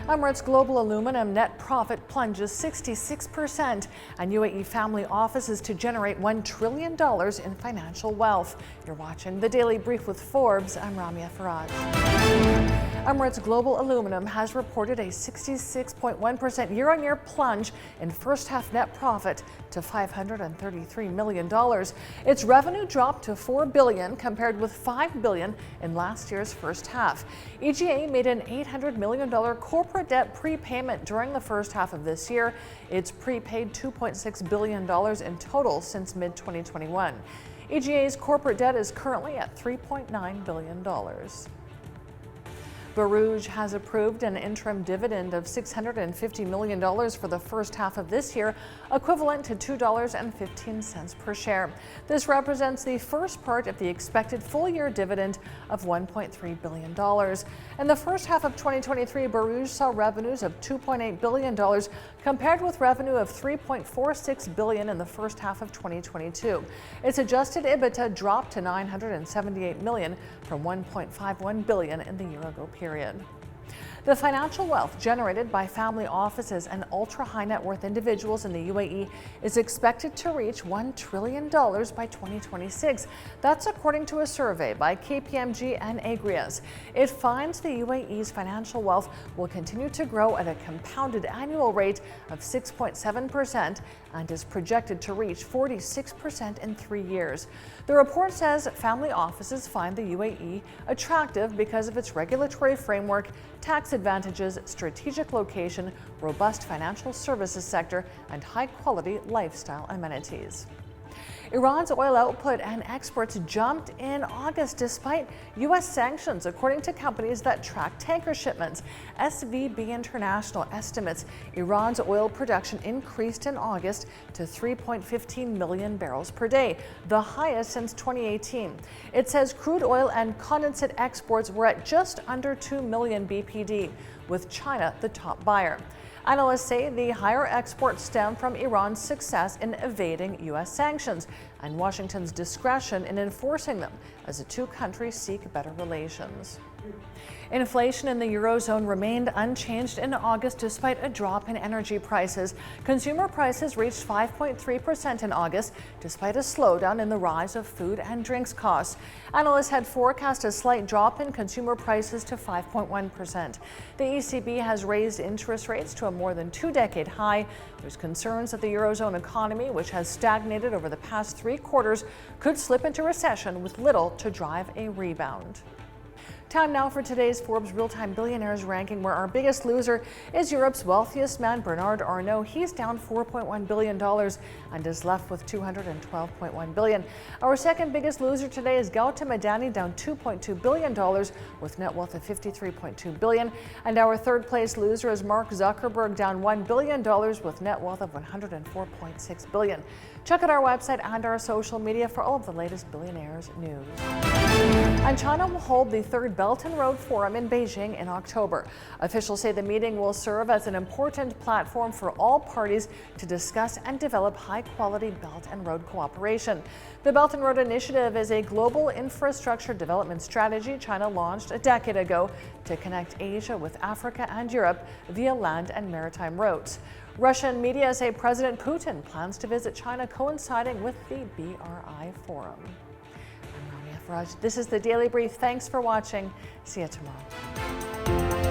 Emirates Global Aluminium net profit plunges 66%, and UAE family offices to generate $1 trillion in financial wealth. You're watching The Daily Brief with Forbes. I'm Ramia Faraj. Emirates Global Aluminium has reported a 66.1% year-on-year plunge in first-half net profit to $533 million. Its revenue dropped to $4 billion compared with $5 billion in last year's first half. EGA made an $800 million corporate debt prepayment during the first half of this year. It's prepaid $2.6 billion in total since mid-2021. EGA's corporate debt is currently at $3.9 billion. Borouge has approved an interim dividend of $650 million for the first half of this year, equivalent to $2.15 per share. This represents the first part of the expected full-year dividend of $1.3 billion. In the first half of 2023, Borouge saw revenues of $2.8 billion compared with revenue of $3.46 billion in the first half of 2022. Its adjusted EBITDA dropped to $978 million from $1.51 billion in the year-ago period. The financial wealth generated by family offices and ultra-high net worth individuals in the UAE is expected to reach $1 trillion by 2026. That's according to a survey by KPMG and Agrias. It finds the UAE's financial wealth will continue to grow at a compounded annual rate of 6.7% and is projected to reach 46% in 3 years. The report says family offices find the UAE attractive because of its regulatory framework, tax advantages, strategic location, robust financial services sector, and high-quality lifestyle amenities. Iran's oil output and exports jumped in August despite U.S. sanctions, according to companies that track tanker shipments. SVB International estimates Iran's oil production increased in August to 3.15 million barrels per day, the highest since 2018. It says crude oil and condensate exports were at just under 2 million BPD, with China the top buyer. Analysts say the higher exports stem from Iran's success in evading U.S. sanctions and Washington's discretion in enforcing them as the two countries seek better relations. Inflation in the Eurozone remained unchanged in August despite a drop in energy prices. Consumer prices reached 5.3% in August despite a slowdown in the rise of food and drinks costs. Analysts had forecast a slight drop in consumer prices to 5.1%. The ECB has raised interest rates to a more than two-decade high. There's concerns that the Eurozone economy, which has stagnated over the past 3 quarters, could slip into recession with little to drive a rebound. Time now for today's Forbes RealTime Billionaires ranking, where our biggest loser is Europe's wealthiest man, Bernard Arnault. He's down $4.1 billion and is left with $212.1 billion. Our second biggest loser today is Gautam Adani, down $2.2 billion with net wealth of $53.2 billion. And our third place loser is Mark Zuckerberg, down $1 billion with net wealth of $104.6 billion. Check out our website and our social media for all of the latest Billionaires news. And China will hold the third Belt and Road Forum in Beijing in October. Officials say the meeting will serve as an important platform for all parties to discuss and develop high-quality Belt and Road cooperation. The Belt and Road Initiative is a global infrastructure development strategy China launched a decade ago to connect Asia with Africa and Europe via land and maritime roads. Russian media say President Putin plans to visit China coinciding with the BRI Forum. I'm Ramia Faraj. This is The Daily Brief. Thanks for watching. See you tomorrow.